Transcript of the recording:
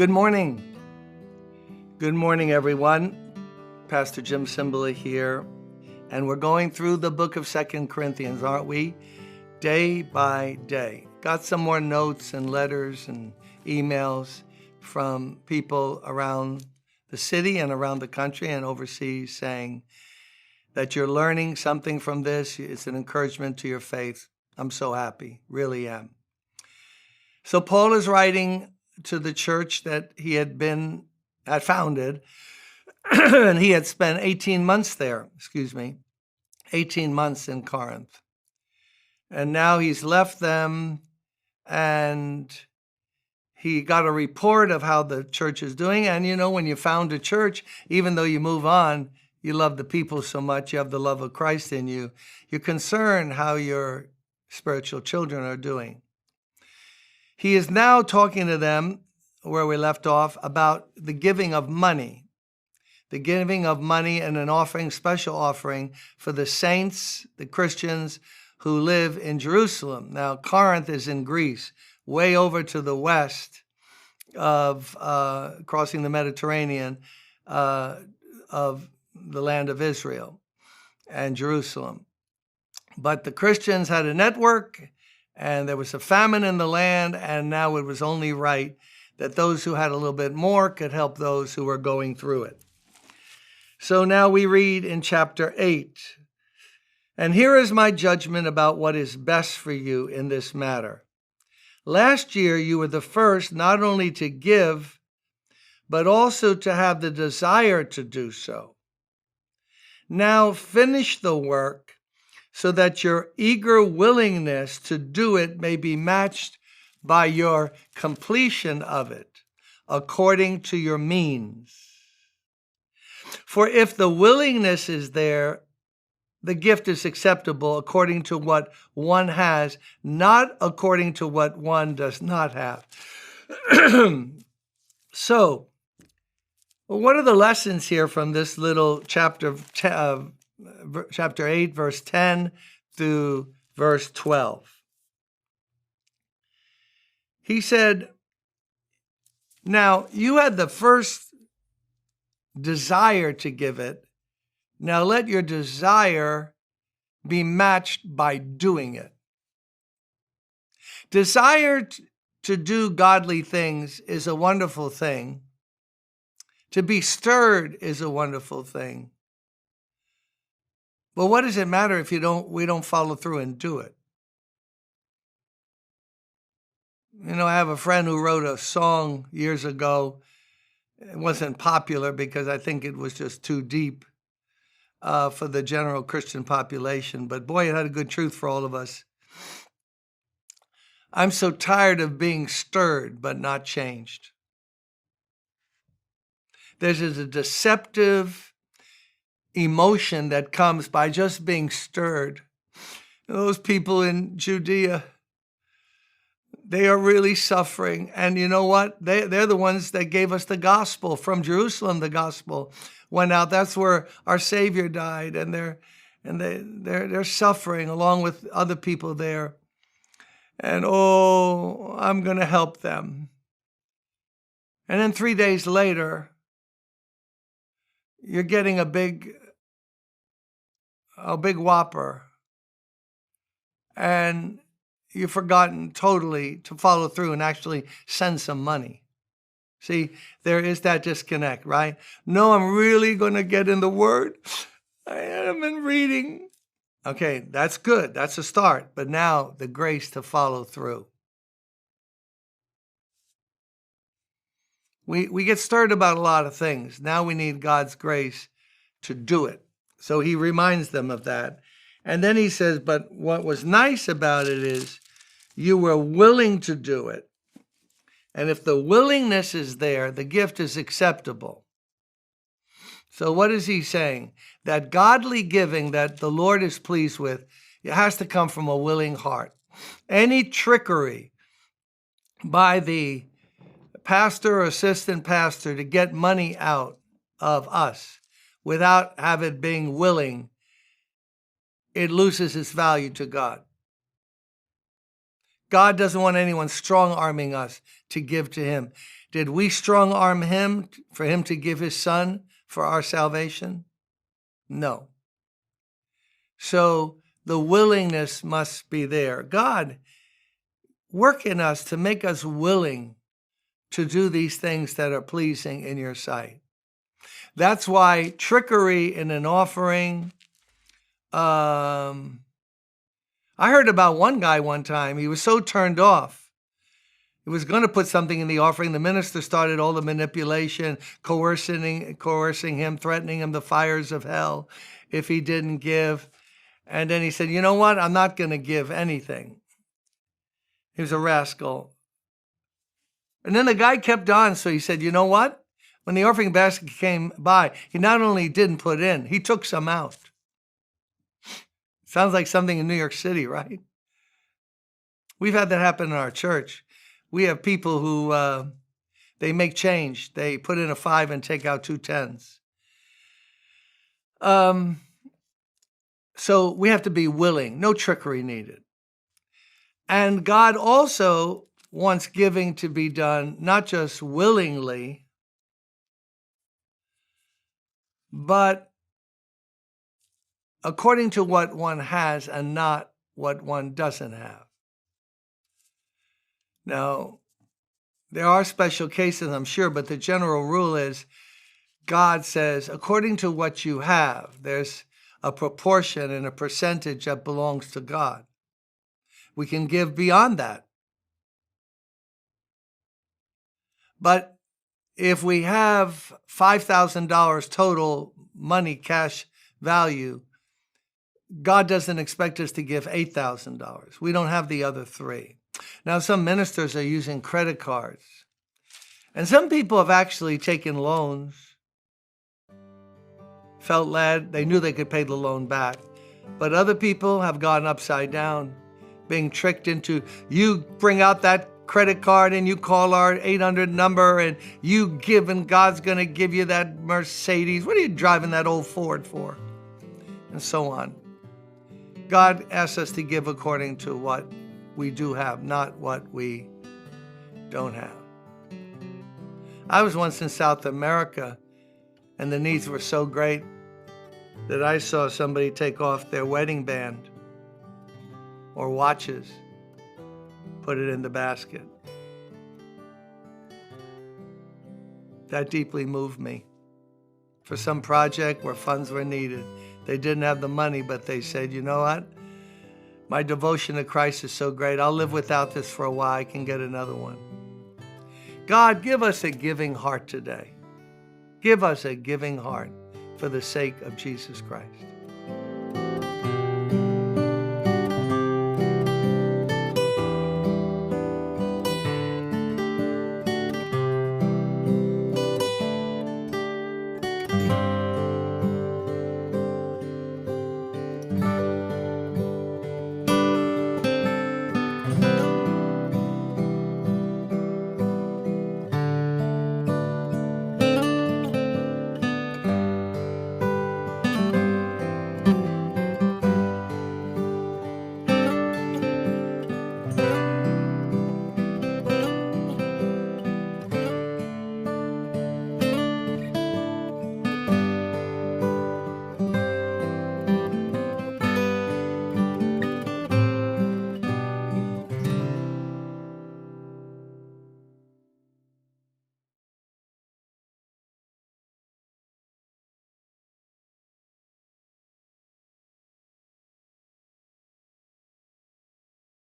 Good morning. Good morning, everyone. Pastor Jim Cymbala here, and we're going through the book of 2 Corinthians, aren't we? Day by day. Got some more notes and letters and emails from people around the city and around the country and overseas saying that you're learning something from this. It's an encouragement to your faith. I'm so happy, really am. So Paul is writing to the church that he had founded, and he had spent 18 months there, 18 months in Corinth. And now he's left them, and he got a report of how the church is doing. And you know, when you found a church, even though you move on, you love the people so much, you have the love of Christ in you, you're concerned how your spiritual children are doing. He is now talking to them, where we left off, about the giving of money. The giving of money and an offering, special offering for the saints, the Christians who live in Jerusalem. Now, Corinth is in Greece, way over to the west of crossing the Mediterranean of the land of Israel and Jerusalem. But the Christians had a network, and there was a famine in the land, and now it was only right that those who had a little bit more could help those who were going through it. So now we read in chapter 8, "And here is my judgment about what is best for you in this matter. Last year you were the first not only to give, but also to have the desire to do so. Now finish the work, so that your eager willingness to do it may be matched by your completion of it, according to your means. For if the willingness is there, the gift is acceptable according to what one has, not according to what one does not have." So, what are the lessons here from this little chapter 8, verse 10 through verse 12? He said, now you had the first desire to give it. Now let your desire be matched by doing it. Desire to do godly things is a wonderful thing. To be stirred is a wonderful thing. But what does it matter if we don't follow through and do it? You know, I have a friend who wrote a song years ago. It wasn't popular because I think it was just too deep for the general Christian population. But boy, it had a good truth for all of us. I'm so tired of being stirred but not changed. There's a deceptive emotion that comes by just being stirred. Those people in Judea, they are really suffering. And you know what? They're the ones that gave us the gospel. From Jerusalem, the gospel went out. That's where our Savior died. And they're suffering along with other people there. And I'm going to help them. And then 3 days later, you're getting a big whopper. And you've forgotten totally to follow through and actually send some money. See, there is that disconnect, right? No, I'm really going to get in the Word. I haven't been reading. Okay, that's good. That's a start. But now the grace to follow through. We get stirred about a lot of things. Now we need God's grace to do it. So he reminds them of that. And then he says, but what was nice about it is you were willing to do it. And if the willingness is there, the gift is acceptable. So what is he saying? That godly giving that the Lord is pleased with, it has to come from a willing heart. Any trickery by the pastor or assistant pastor to get money out of us without have it being willing, it loses its value to God. God doesn't want anyone strong-arming us to give to him. Did we strong-arm him for him to give his son for our salvation? No. So the willingness must be there. God, work in us to make us willing to do these things that are pleasing in your sight. That's why trickery in an offering. I heard about one guy one time. He was so turned off. He was going to put something in the offering. The minister started all the manipulation, coercing him, threatening him the fires of hell if he didn't give. And then he said, you know what? I'm not going to give anything. He was a rascal. And then the guy kept on. So he said, you know what? When the offering basket came by, he not only didn't put in, he took some out. Sounds like something in New York City, right? We've had that happen in our church. We have people who, they make change. They put in a 5 and take out 2 10s. So we have to be willing. No trickery needed. And God also wants giving to be done, not just willingly, but according to what one has and not what one doesn't have. Now, there are special cases, I'm sure, but the general rule is God says, according to what you have, there's a proportion and a percentage that belongs to God. We can give beyond that. But if we have $5,000 total money, cash value, God doesn't expect us to give $8,000. We don't have the other 3. Now, some ministers are using credit cards. And some people have actually taken loans, felt led, they knew they could pay the loan back. But other people have gone upside down, being tricked into, you bring out that credit card and you call our 800 number and you give and God's going to give you that Mercedes. What are you driving that old Ford for? And so on. God asks us to give according to what we do have, not what we don't have. I was once in South America and the needs were so great that I saw somebody take off their wedding band or watches, put it in the basket. That deeply moved me. For some project where funds were needed, they didn't have the money, but they said, you know what? My devotion to Christ is so great. I'll live without this for a while. I can get another one. God, give us a giving heart today. Give us a giving heart for the sake of Jesus Christ.